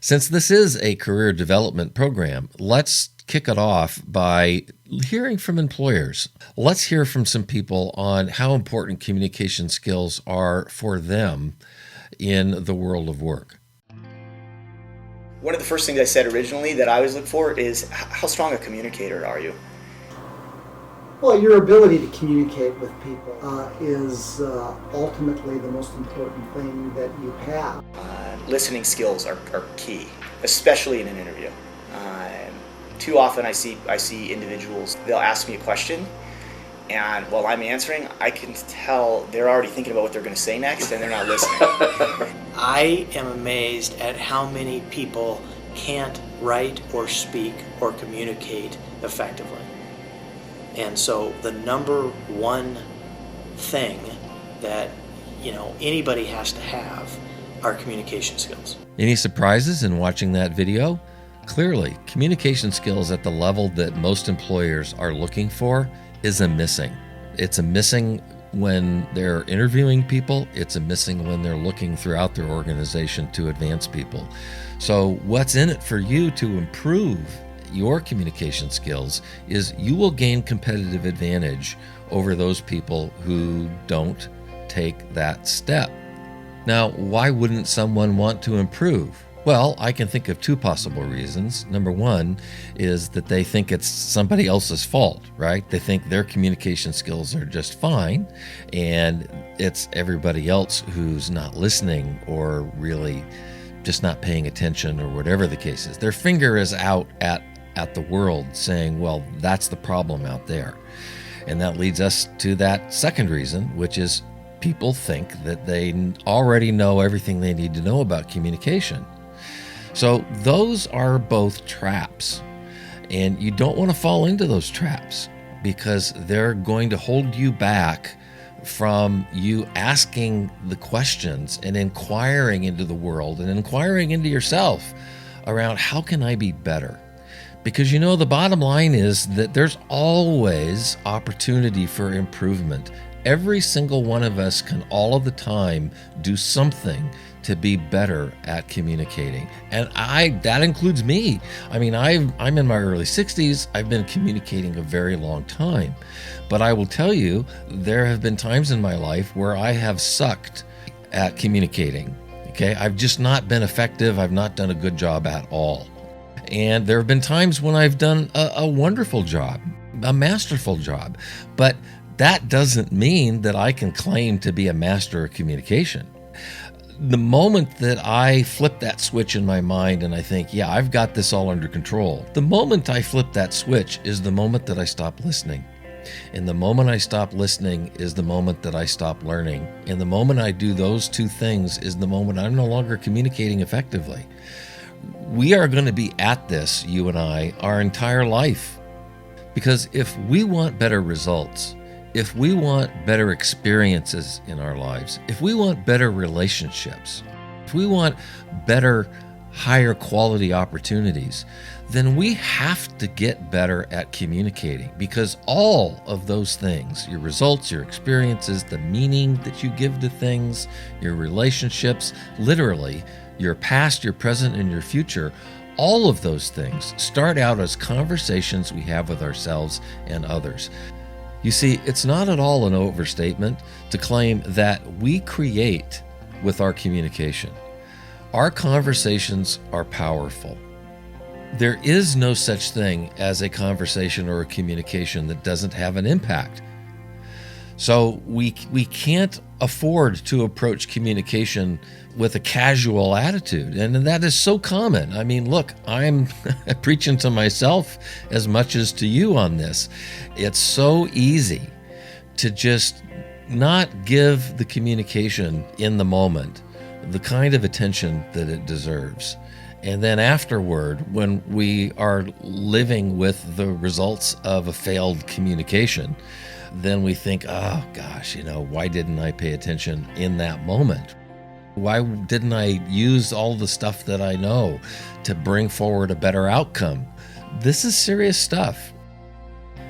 Since this is a career development program, let's kick it off by hearing from employers. Let's hear from some people on how important communication skills are for them in the world of work. One of the first things I said originally that I always look for is how strong a communicator are you? Well, your ability to communicate with people is ultimately the most important thing that you have. Listening skills are key, especially in an interview. Too often I see individuals, they'll ask me a question, and while I'm answering, I can tell they're already thinking about what they're going to say next, and they're not listening. I am amazed at how many people can't write or speak or communicate effectively. And so the number one thing that anybody has to have are communication skills. Any surprises in watching that video? Clearly, communication skills at the level that most employers are looking for is a missing. It's a missing when they're interviewing people. It's a missing when they're looking throughout their organization to advance people. So what's in it for you to improve your communication skills is you will gain competitive advantage over those people who don't take that step. Now, why wouldn't someone want to improve? Well, I can think of two possible reasons. Number one is that they think it's somebody else's fault, right? They think their communication skills are just fine, and it's everybody else who's not listening or really just not paying attention or whatever the case is. Their finger is out at the world saying, well, that's the problem out there. And that leads us to that second reason, which is people think that they already know everything they need to know about communication. So those are both traps, and you don't want to fall into those traps because they're going to hold you back from you asking the questions and inquiring into the world and inquiring into yourself around how can I be better? Because the bottom line is that there's always opportunity for improvement. Every single one of us can all of the time do something to be better at communicating. And that includes me. I mean, I'm in my early 60s. I've been communicating a very long time. But I will tell you, there have been times in my life where I have sucked at communicating. Okay? I've just not been effective. I've not done a good job at all. And there have been times when I've done a wonderful job, a masterful job. But that doesn't mean that I can claim to be a master of communication. The moment that I flip that switch in my mind and I think, yeah, I've got this all under control, the moment I flip that switch is the moment that I stop listening. And the moment I stop listening is the moment that I stop learning. And the moment I do those two things is the moment I'm no longer communicating effectively. We are going to be at this, you and I, our entire life. Because if we want better results, if we want better experiences in our lives, if we want better relationships, if we want better, higher quality opportunities, then we have to get better at communicating, because all of those things, your results, your experiences, the meaning that you give to things, your relationships, literally your past, your present, and your future, all of those things start out as conversations we have with ourselves and others. You see, it's not at all an overstatement to claim that we create with our communication. Our conversations are powerful. There is no such thing as a conversation or a communication that doesn't have an impact. So we can't afford to approach communication with a casual attitude, and that is so common. I mean, look, I'm preaching to myself as much as to you on this. It's so easy to just not give the communication in the moment the kind of attention that it deserves. And then afterward, when we are living with the results of a failed communication, then we think, oh gosh, why didn't I pay attention in that moment? Why didn't I use all the stuff that I know to bring forward a better outcome? This is serious stuff.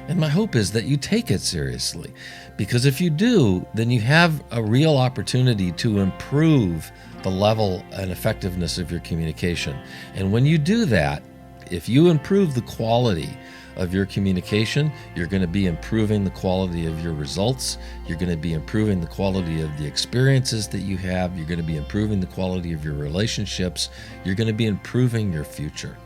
And my hope is that you take it seriously, Because if you do, then you have a real opportunity to improve the level and effectiveness of your communication. And when you do that, if you improve the quality of your communication, you're going to be improving the quality of your results. You're going to be improving the quality of the experiences that you have. You're going to be improving the quality of your relationships. You're going to be improving your future.